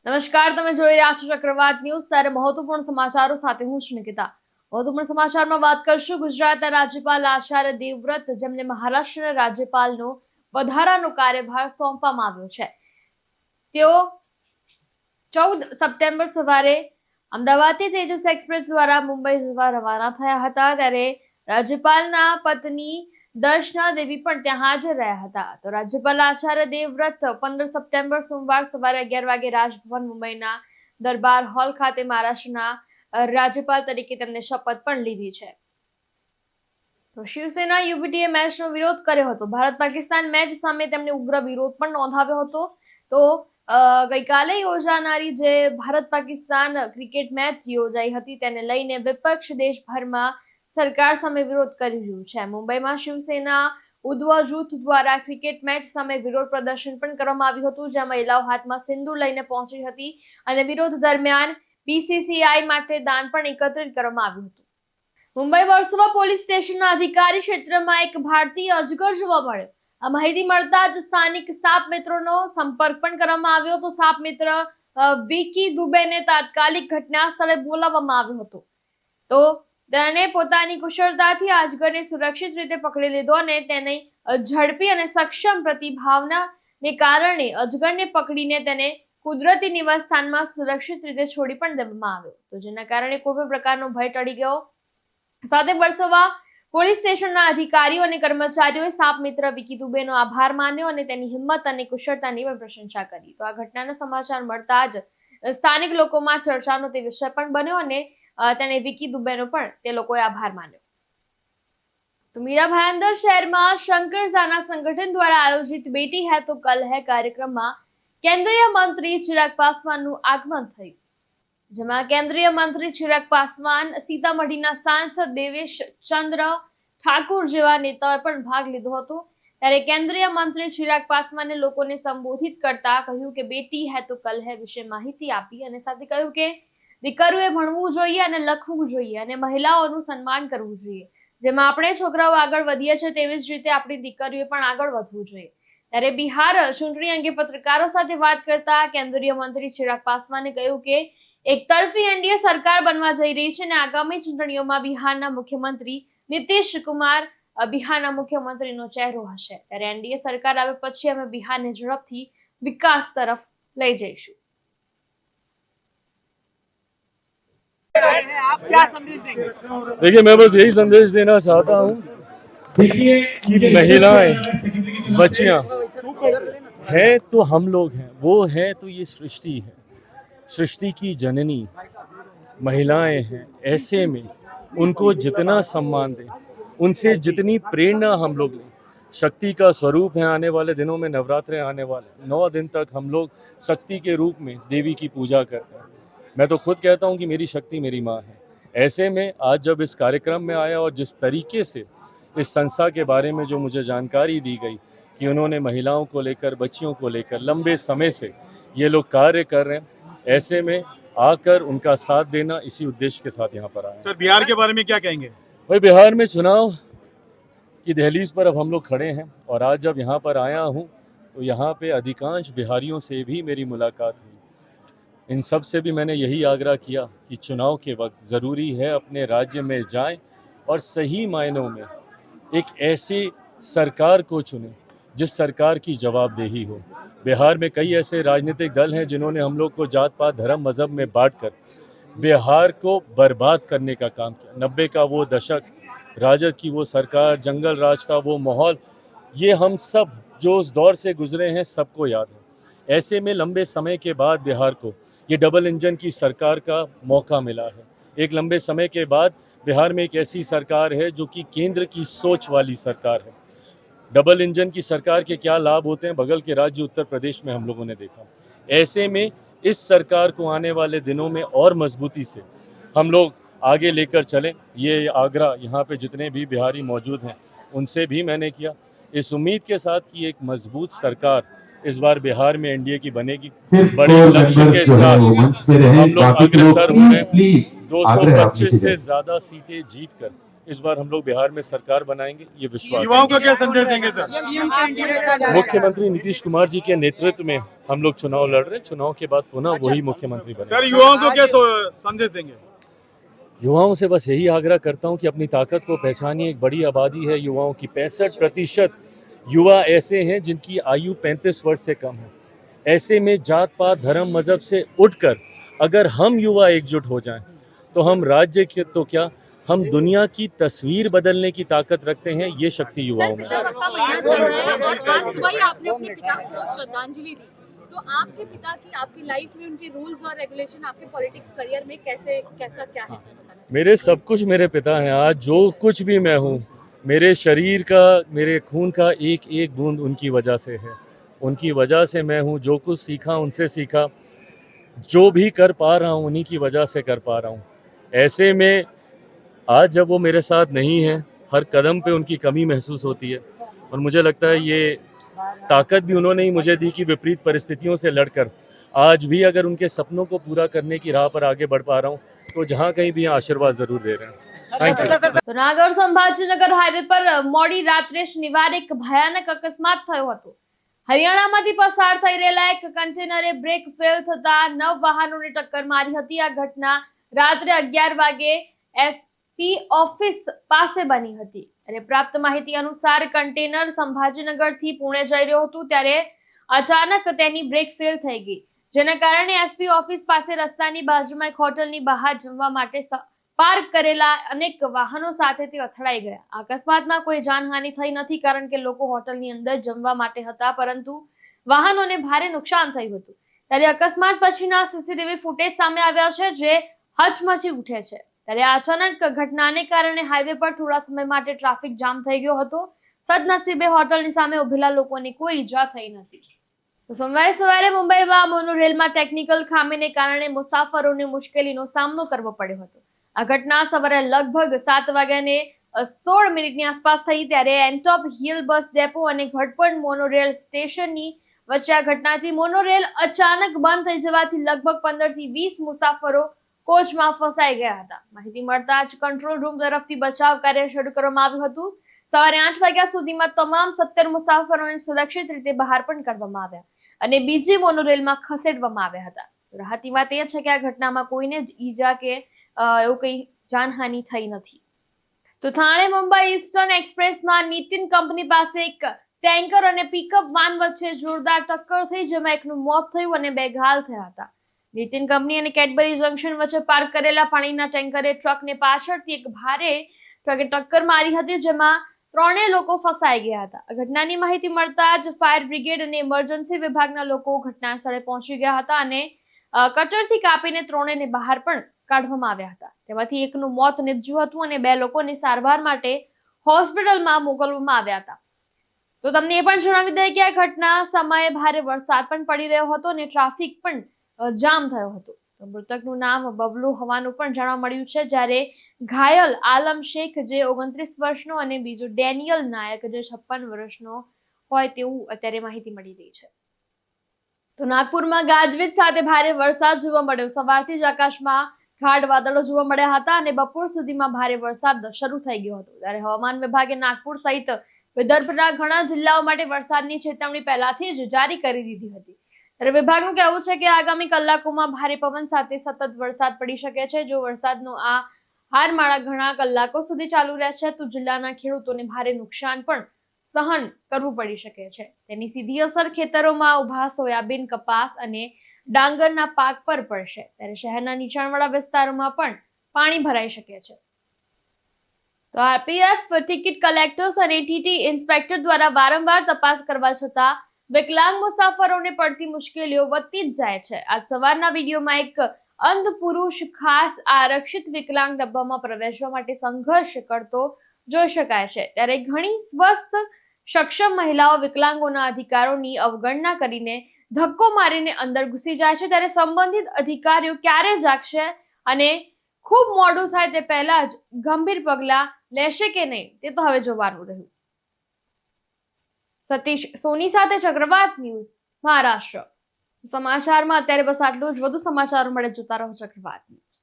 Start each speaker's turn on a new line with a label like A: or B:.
A: નમસ્કાર, તમે જોઈ રહ્યા છો ચક્રવાત ન્યૂઝ। ત્યારે મહત્વપૂર્ણ સમાચારો સાથે હું છું નિકિતા। મહત્વપૂર્ણ સમાચારમાં વાત કરશું ગુજરાતના રાજ્યપાલ આચાર્ય દેવવ્રત, જેમને મહારાષ્ટ્રના રાજ્યપાલનો વધારાનો કાર્યભાર સોંપવામાં આવ્યો છે। તેઓ 14 સપ્ટેમ્બર સવારે અમદાવાદથી તેજસ એક્સપ્રેસ દ્વારા મુંબઈ જવા રવાના થયા હતા। ત્યારે રાજ્યપાલના પત્ની દર્શના દેવી પણ ત્યાં હાજર રહ્યા હતા। તો રાજ્યપાલ આચાર્ય દેવવ્રત 15 સપ્ટેમ્બર સોમવાર સવારે 11 વાગે રાજભવન મુંબઈના દરબાર હોલ ખાતે મહારાષ્ટ્રના રાજ્યપાલ તરીકે તેમને શપથ પણ લીધી છે। તો શિવસેના યુપીટીએ મેચનો વિરોધ કર્યો હતો। ભારત પાકિસ્તાન મેચ સામે તેમણે ઉગ્ર વિરોધ પણ નોંધાવ્યો હતો। તો ગઈકાલે યોજાનારી જે ભારત પાકિસ્તાન ક્રિકેટ મેચ યોજાઈ હતી તેને લઈને વિપક્ષ દેશભરમાં સરકાર સામે વિરોધ કરી રહ્યું છે। મુંબઈમાં શિવસેના ઉદ્ધવ જૂથ દ્વારા ક્રિકેટ મેચ સામે વિરોધ પ્રદર્શન પણ કરવામાં આવ્યું હતું, જ્યાં મહિલાઓ હાથમાં સિંદૂર લઈને પહોંચી હતી અને વિરોધ દરમિયાન બીસીસીઆઈ માટે દાન પણ એકત્રિત કરવામાં આવ્યું હતું। મુંબઈ વર્સોવા પોલીસ સ્ટેશનના અધિકારી ક્ષેત્રમાં એક ભારતીય અજગર જોવા મળ્યો। આ માહિતી મળતા જ સ્થાનિક સાપ મિત્રોનો સંપર્ક પણ કરવામાં આવ્યો। તો સાપ મિત્ર વિકી દુબેને તાત્કાલિક ઘટના સ્થળે બોલાવવામાં આવ્યો હતો। તો તેણે પોતાની કુશળતાથી અજગરને સુરક્ષિત રીતે પકડી લીધો અને તેની ઝડપી અને સક્ષમ પ્રતિભાવનાને કારણે અજગરને પકડીને તેને કુદરતી નિવાસસ્થાનમાં સુરક્ષિત રીતે છોડી પણ દેવામાં આવ્યો। તો જેના કારણે કોઈ પણ પ્રકારનો ભય ટળી ગયો। સાથે વર્સોવા પોલીસ સ્ટેશનના અધિકારીઓ અને કર્મચારીઓએ સાપ મિત્ર વિકી દુબેનો આભાર માન્યો અને તેની હિંમત અને કુશળતાની પણ પ્રશંસા કરી। તો આ ઘટનાના સમાચાર મળતા જ સ્થાનિક લોકોમાં ચર્ચાનો તે વિષય પણ બન્યો અને તેને વિકી દુબેનો પણ તે લોકોએ આભાર માન્યો। તો મીરા ભાયંદર શહેરમાં શંકરઝાના સંગઠન દ્વારા આયોજિત બેટી હૈ તો કલ હૈ કાર્યક્રમમાં કેન્દ્રીય મંત્રી ચિરાગ પાસવાનનું આગમન થયું, જેમાં કેન્દ્રીય મંત્રી ચિરાગ પાસવાન, સીતામઢીના સાંસદ દેવેશ ચંદ્ર ઠાકુર જેવા નેતાઓએ પણ ભાગ લીધો હતો। ત્યારે કેન્દ્રીય મંત્રી ચિરાગ પાસવાને લોકોને સંબોધિત કરતા કહ્યું કે બેટી હૈ તો કલ હૈ વિશે માહિતી આપી અને સાથે કહ્યું કે દીકરીઓએ ભણવું જોઈએ અને લખવું જોઈએ અને મહિલાઓનું સન્માન કરવું જોઈએ। જેમાં આપણે છોકરાઓ આગળ વધીએ છીએ તેવી જ રીતે આપણી દીકરીઓએ પણ આગળ વધવું જોઈએ। ત્યારે બિહાર ચૂંટણી અંગે પત્રકારો સાથે વાત કરતા કેન્દ્રીય મંત્રી ચિરાગ પાસવાને કહ્યું કે એક તરફી એનડીએ સરકાર બનવા જઈ રહી છે અને આગામી ચૂંટણીઓમાં બિહારના મુખ્યમંત્રી નીતિશ કુમાર બિહારના મુખ્યમંત્રીનો ચહેરો હશે। ત્યારે એનડીએ સરકાર આવે પછી અમે બિહારને ઝડપથી વિકાસ તરફ લઈ જઈશું।
B: आप क्या संदेश देंगे?
C: देखिए, मैं बस यही संदेश देना चाहता हूँ कि महिलाएं, बच्चियां हैं तो हम लोग हैं, वो हैं तो ये सृष्टि है, सृष्टि की जननी महिलाएं हैं। ऐसे में उनको जितना सम्मान दें, उनसे जितनी प्रेरणा हम लोग लें, शक्ति का स्वरूप है। आने वाले दिनों में नवरात्रे आने वाले 9 दिन तक हम लोग शक्ति के रूप में देवी की पूजा करते हैं। मैं तो खुद कहता हूँ कि मेरी शक्ति मेरी माँ है। ऐसे में आज जब इस कार्यक्रम में आया और जिस तरीके से इस संस्था के बारे में जो मुझे जानकारी दी गई कि उन्होंने महिलाओं को लेकर, बच्चियों को लेकर लंबे समय से ये लोग कार्य कर रहे हैं, ऐसे में आकर उनका साथ देना, इसी उद्देश्य के साथ यहाँ पर आया।
B: सर, बिहार के बारे में क्या कहेंगे?
C: भाई, बिहार में चुनाव की दहलीज पर अब हम लोग खड़े हैं और आज जब यहाँ पर आया हूँ तो यहाँ पे अधिकांश बिहारियों से भी मेरी मुलाकात हुई। इन सब से भी मैंने यही आग्रह किया कि चुनाव के वक्त ज़रूरी है अपने राज्य में जाएं और सही मायनों में एक ऐसी सरकार को चुनें जिस सरकार की जवाबदेही हो। बिहार में कई ऐसे राजनीतिक दल हैं जिन्होंने हम लोग को जात पात धर्म मज़हब में बांटकर बिहार को बर्बाद करने का काम किया। 90 का वो दशक, राजद की वो सरकार, जंगल राज का वो माहौल, ये हम सब जो उस दौर से गुजरे हैं सबको याद है। ऐसे में लंबे समय के बाद बिहार को ये डबल इंजन की सरकार का मौका मिला है। एक लंबे समय के बाद बिहार में एक ऐसी सरकार है जो कि केंद्र की सोच वाली सरकार है। डबल इंजन की सरकार के क्या लाभ होते हैं, बगल के राज्य उत्तर प्रदेश में हम लोगों ने देखा। ऐसे में इस सरकार को आने वाले दिनों में और मजबूती से हम लोग आगे लेकर चलें, ये आग्रह यहाँ पे जितने भी बिहारी मौजूद हैं उनसे भी मैंने किया, इस उम्मीद के साथ कि एक मजबूत सरकार इस बार बिहार में एनडीए की बनेगी। बड़े लक्ष्य के साथ हम लोग अग्रसर हो रहे हैं। 225 से ज़्यादा सीटें जीतकर इस बार हम लोग बिहार में सरकार बनाएंगे, ये विश्वास
B: युवाओं
C: है।
B: को क्या संदेश देंगे सर?
C: मुख्यमंत्री नीतीश कुमार जी के नेतृत्व में हम लोग चुनाव लड़ रहे हैं, चुनाव के बाद पुनः वही मुख्यमंत्री बने।
B: सर युवाओं को क्या संदेश देंगे?
C: युवाओं से बस यही आग्रह करता हूं कि अपनी ताकत को पहचानिए। एक बड़ी आबादी है युवाओं की, 65% युवा ऐसे हैं जिनकी आयु 35 वर्ष से कम है। ऐसे में जात पात धर्म मजहब से उठकर अगर हम युवा एकजुट हो जाएं तो हम राज्य के तो क्या, हम दुनिया की तस्वीर बदलने की ताकत रखते हैं। ये शक्ति युवाओं में है।
D: सर, पिता महीना चल रहा है और आज सुबह ही आपने अपने पिता को श्रद्धांजलि दी, तो आपके पिता की आपकी लाइफ में उनके रूल्स और रेगुलेशन आपके पॉलिटिक्स करियर में कैसा क्या है सर, बताना?
C: मेरे सब कुछ मेरे पिता हैं। आज जो कुछ भी मैं हूँ, मेरे शरीर का, मेरे खून का एक एक बूंद उनकी वजह से है। उनकी वजह से मैं हूँ। जो कुछ सीखा उनसे सीखा, जो भी कर पा रहा हूँ उन्हीं की वजह से कर पा रहा हूँ। ऐसे में आज जब वो मेरे साथ नहीं है, हर कदम पे उनकी कमी महसूस होती है और मुझे लगता है ये ताकत भी उन्होंने ही मुझे दी कि विपरीत परिस्थितियों से लड़कर आज भी अगर उनके सपनों को पूरा करने की राह पर आगे बढ़ पा रहा हूँ तो जहाँ कहीं भी आशीर्वाद जरूर दे रहे हैं। Thank you.
A: તો નાગર સંભાજીનગર હાઈવે પર મોડી રાત્રે શનિવારે એક ભયાનક અકસ્માત થયો હતો. હરિયાણામાંથી પસાર થઈ રહેલા એક કન્ટેનરે બ્રેક ફેલ થતા 9 વાહનોને ટક્કર મારી હતી. આ ઘટના રાત્રે 11 વાગે એસપી ઓફિસ પાસે બની હતી અને પ્રાપ્ત માહિતી અનુસાર કન્ટેનર સંભાજીનગરથી પુણે જઈ રહ્યું હતું ત્યારે અચાનક તેની બ્રેક ફેલ થઈ ગઈ, જેના કારણે એસપી ઓફિસ પાસે રસ્તાની બાજુમાં એક હોટલની બહાર જમવા માટે પાર્ક કરેલા અનેક વાહનો સાથે તે અથડાઈ ગયા. અકસ્માતમાં કોઈ જાનહાનિ થઈ નથી કારણ કે લોકો હોટલની અંદર જમવા માટે હતા, પરંતુ વાહનોને ભારે નુકસાન થયું હતું. ત્યારે અકસ્માત પછીના સીસીટીવી ફૂટેજ સામે આવ્યા છે જે હચમચી ઉઠે છે. ત્યારે અચાનક ઘટનાને કારણે હાઈવે પર થોડા સમય માટે ટ્રાફિક જામ થઈ ગયો હતો. સદનસીબે હોટલની સામે ઉભેલા લોકોને કોઈ ઈજા થઈ નથી. તો સોમવારે સવારે મુંબઈમાં મોનોરેલમાં ટેકનિકલ ખામીને કારણે મુસાફરોને મુશ્કેલીનો સામનો કરવો પડ્યો હતો. આ ઘટના સવારે લગભગ 7:16 આસપાસ થઈ ત્યારે એન્ટોપ હિલ બસ ડેપો અને ઘટપણ મોનોરેલ સ્ટેશનની વચ્ચે આ ઘટનાથી મોનોરેલ અચાનક બંધ થઈ જવાથી લગભગ 15 થી 20 મુસાફરો કોચમાં ફસાઈ ગયા હતા. માહિતી મળતા જ કંટ્રોલ રૂમ તરફથી બચાવ કાર્ય શરૂ કરવામાં આવ્યું હતું. સવારે 8 વાગ્યા સુધીમાં તમામ 17 મુસાફરોને સુરક્ષિત રીતે બહાર પણ કાઢવામાં આવ્યા અને બીજી મોનોરેલમાં ખસેડવામાં આવ્યા હતા. રાહતની વાત એ છે કે આ ઘટનામાં કોઈને જ ઈજા કે એવું કઈ જાનહાનિ થઈ નથી. તો થાણે મુંબઈ ઈસ્ટર્ન એક્સપ્રેસમાં નીતિન કંપની પાસે એક ટેન્કર અને પિકઅપ વાન વચ્ચે જોરદાર ટક્કર થઈ, જેમાં એકનું મોત થયું અને 2 ઘાયલ થયા હતા. નીતિન કંપની અને કેડબરી જંકશન વચ્ચે પાર્ક કરેલા પાણીના ટેન્કરે ટ્રકને પાછળથી એક ભારે ટ્રકે ટક્કર મારી હતી, જેમાં 3 લોકો ફસાઈ ગયા હતા. ઘટનાની માહિતી મળતા જ ફાયર બ્રિગેડ અને ઇમરજન્સી વિભાગના લોકો ઘટના સ્થળે પહોંચી ગયા હતા અને કટરથી કાપીને 3ને બહાર પણ કાઢવામાં આવ્યા હતા. તેમાંથી એકનું મોત નીપજ્યું હતું અને 2 લોકોને સારવાર માટે હોસ્પિટલમાં મોકલવામાં આવ્યા હતા. તો તમને એ પણ જણાવી દઈએ કે આ ઘટના સમયે ભારે વરસાદ પણ પડી રહ્યો હતો અને ટ્રાફિક પણ જામ થયો હતો. તો મૃતકનું નામ બબલુ હોવાનું પણ જાણવા મળ્યું છે, જ્યારે ઘાયલ આલમ શેખ જે 29 વર્ષનો અને બીજો ડેનિયલ નાયક જે 56 વર્ષનો હોય તેવું અત્યારે માહિતી મળી રહી છે. તો નાગપુરમાં ગાજવીજ સાથે ભારે વરસાદ જોવા મળ્યો. સવારથી જ આકાશમાં ગાઢ વાદળો જોવા મળ્યા હતા અને બપોર સુધીમાં ભારે વરસાદ શરૂ થઈ ગયો હતો. ત્યારે હવામાન વિભાગે નાગપુર સહિત વિદર્ભના ઘણા જિલ્લાઓ માટે વરસાદની ચેતવણી પહેલાથી જ જારી કરી દીધી હતી. ત્યારે વિભાગનું કહેવું છે કે આગામી કલાકોમાં ભારે પવન સાથે સતત વરસાદ પડી શકે છે. જો વરસાદનો આ હારમાળા ઘણા કલાકો સુધી ચાલુ રહેશે તો જિલ્લાના ખેડૂતોને ભારે નુકસાન પણ સહન કરવું પડી શકે છે. તેની સીધી અસર ખેતરોમાં ઉભા સોયાબીન, કપાસ અને ડાંગરના પાક પર પડશે. ત્યારે શહેરના નીચાણવાળા વિસ્તારોમાં પણ પાણી ભરાઈ શકે છે. તો આરપીએફ, ટિકિટ કલેક્ટર્સ અને ટીટી ઇન્સ્પેક્ટર દ્વારા વારંવાર તપાસ કરવા છતાં વિકલાંગ મુસાફરોને પડતી મુશ્કેલીઓ વધતી જ જાય છે. આજ સવારના વિડીયોમાં એક અંધ પુરુષ ખાસ આરક્ષિત વિકલાંગ ડબ્બામાં પ્રવેશવા માટે સંઘર્ષ કરતો જોઈ શકાય છે. ત્યારે ઘણી સ્વસ્થ સક્ષમ મહિલાઓ વિકલાંગોના અધિકારોની અવગણના કરીને ધક્કો મારીને અંદર ઘૂસી જાય છે. ત્યારે સંબંધિત અધિકારીઓ ક્યારે જાગશે અને ખૂબ મોડું થાય તે પહેલા જ ગંભીર પગલાં લેશે કે નહીં તે તો હવે જોવાનું રહ્યું. સતીશ સોની સાથે ચક્રવાત ન્યૂઝ, મહારાષ્ટ્ર. સમાચારમાં અત્યારે બસ આટલું જ. વધુ સમાચારો મળે જોતા રહો ચક્રવાત ન્યૂઝ.